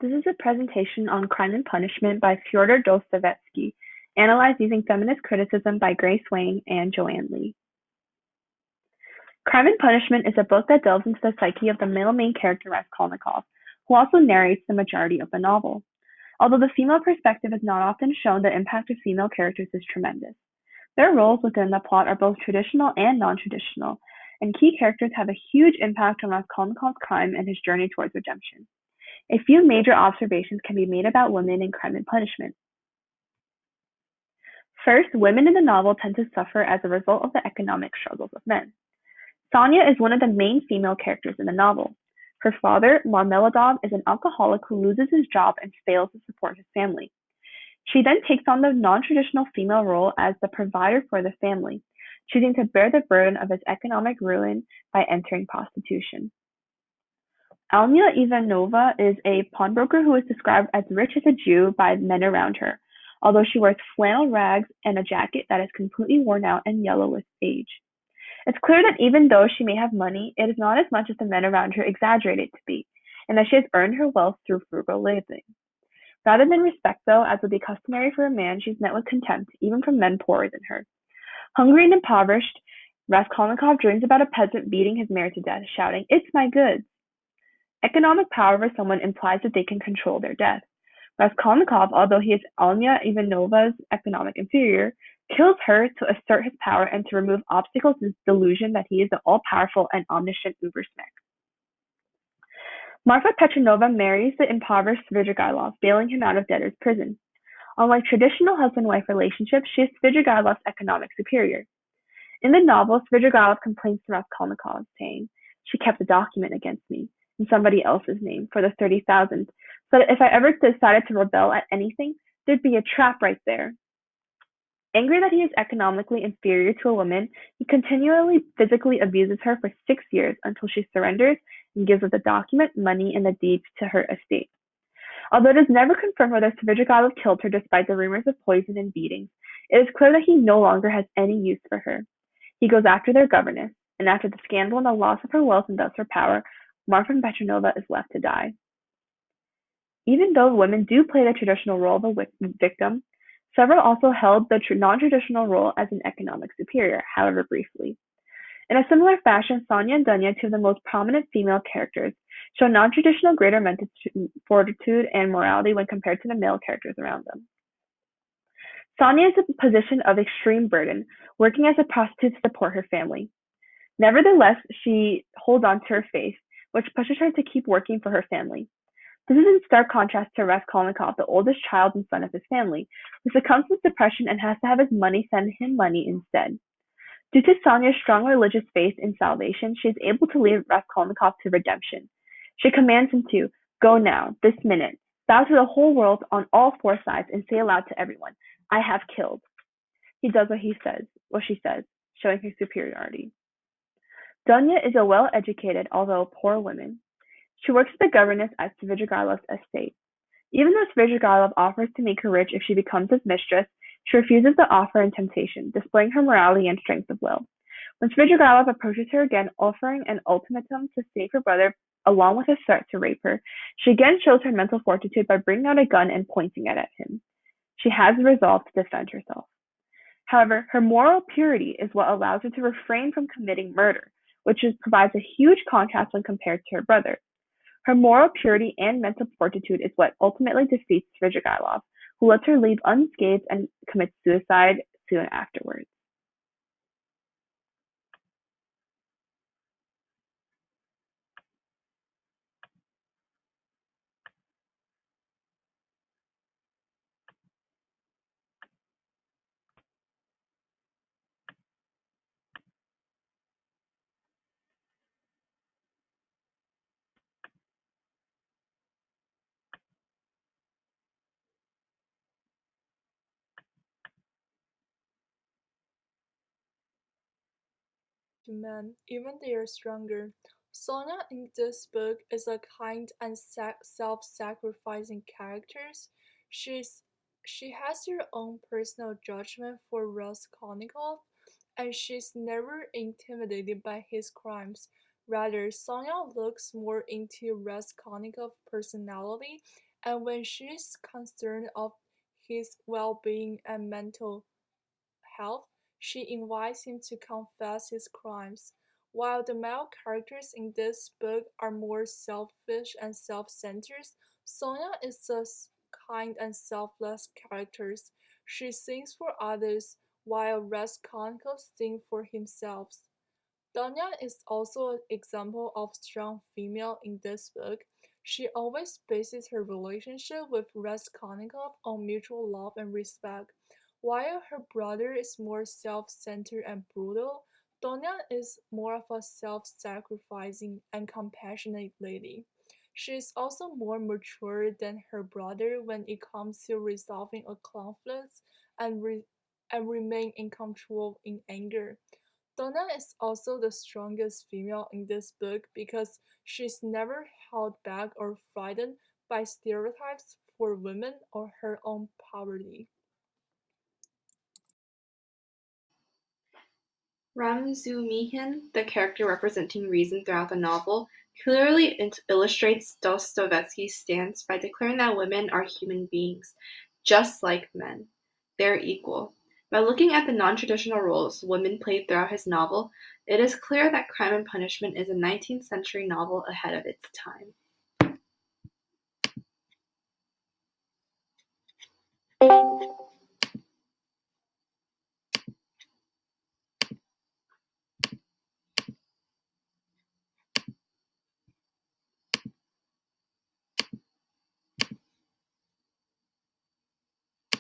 This is a presentation on Crime and Punishment by Fyodor Dostoevsky, analyzed using feminist criticism by Grace Wang and Joanne Lee. Crime and Punishment is a book that delves into the psyche of the male main character Raskolnikov, who also narrates the majority of the novel. Although the female perspective is not often shown, the impact of female characters is tremendous. Their roles within the plot are both traditional and non-traditional, and key characters have a huge impact on Raskolnikov's crime and his journey towards redemption. A few major observations can be made about women in Crime and Punishment. First, women in the novel tend to suffer as a result of the economic struggles of men. Sonia is one of the main female characters in the novel. Her father, Marmeladov, is an alcoholic who loses his job and fails to support his family. She then takes on the non-traditional female role as the provider for the family, choosing to bear the burden of his economic ruin by entering prostitution. Alnya Ivanova is a pawnbroker who is described as rich as a Jew by men around her, although she wears flannel rags and a jacket that is completely worn out and yellow with age. It's clear that even though she may have money, it is not as much as the men around her exaggerate it to be, and that she has earned her wealth through frugal living. Rather than respect, though, as would be customary for a man, she's met with contempt, even from men poorer than her. Hungry and impoverished, Raskolnikov dreams about a peasant beating his mare to death, shouting, "It's my goods!" Economic power over someone implies that they can control their death. Raskolnikov, although he is Alnya Ivanova's economic inferior, kills her to assert his power and to remove obstacles to his delusion that he is the all-powerful and omniscient Ubersmec. Marfa Petrovna marries the impoverished Svidrigailov, bailing him out of debtor's prison. Unlike traditional husband-wife relationships, she is Svidrigailov's economic superior. In the novel, Svidrigailov complains to Raskolnikov, saying, "She kept a document against me, in somebody else's name, for the 30,000, so that if I ever decided to rebel at anything, there'd be a trap right there." Angry that he is economically inferior to a woman, he continually physically abuses her for 6 years until she surrenders and gives up the document, money, and the deeds to her estate. Although it is never confirmed whether Svidrigailov killed her despite the rumors of poison and beatings, it is clear that he no longer has any use for her. He goes after their governess, and after the scandal and the loss of her wealth and thus her power, Marfa Petrovna is left to die. Even though women do play the traditional role of a victim, several also held the non-traditional role as an economic superior, however briefly. In a similar fashion, Sonia and Dunya, two of the most prominent female characters, show non-traditional greater mental fortitude and morality when compared to the male characters around them. Sonia is in a position of extreme burden, working as a prostitute to support her family. Nevertheless, she holds on to her faith, which pushes her to keep working for her family. This is in stark contrast to Raskolnikov, the oldest child and son of his family, who succumbs to depression and has to have his money send him money instead. Due to Sonia's strong religious faith in salvation, she is able to lead Raskolnikov to redemption. She commands him to "Go now, this minute, bow to the whole world on all four sides, and say aloud to everyone, 'I have killed.'" He does what she says, showing her superiority. Dunya is a well-educated, although poor woman. She works as a governess at Svidrigailov's estate. Even though Svidrigailov offers to make her rich if she becomes his mistress, she refuses the offer in temptation, displaying her morality and strength of will. When Svidrigailov approaches her again, offering an ultimatum to save her brother along with a threat to rape her, she again shows her mental fortitude by bringing out a gun and pointing it at him. She has the resolve to defend herself. However, her moral purity is what allows her to refrain from committing murder, which provides a huge contrast when compared to her brother. Her moral purity and mental fortitude is what ultimately defeats Svidrigailov, who lets her leave unscathed and commits suicide soon afterwards. To men, even they are stronger. Sonia in this book is a kind and self-sacrificing character. She's she has her own personal judgment for Raskolnikov, and she's never intimidated by his crimes. Rather, Sonia looks more into Raskolnikov's personality and when she's concerned of his well-being and mental health, she invites him to confess his crimes. While the male characters in this book are more selfish and self-centered, Sonia is a kind and selfless character. She sings for others, while Raskolnikov sings for himself. Donya is also an example of strong female in this book. She always bases her relationship with Raskolnikov on mutual love and respect. While her brother is more self-centered and brutal, Donya is more of a self-sacrificing and compassionate lady. She is also more mature than her brother when it comes to resolving a conflict and, and remain in control in anger. Donna is also the strongest female in this book because she's never held back or frightened by stereotypes for women or her own poverty. Razumihin, the character representing reason throughout the novel, clearly illustrates Dostoevsky's stance by declaring that women are human beings, just like men. They're equal. By looking at the non-traditional roles women played throughout his novel, it is clear that Crime and Punishment is a 19th century novel ahead of its time.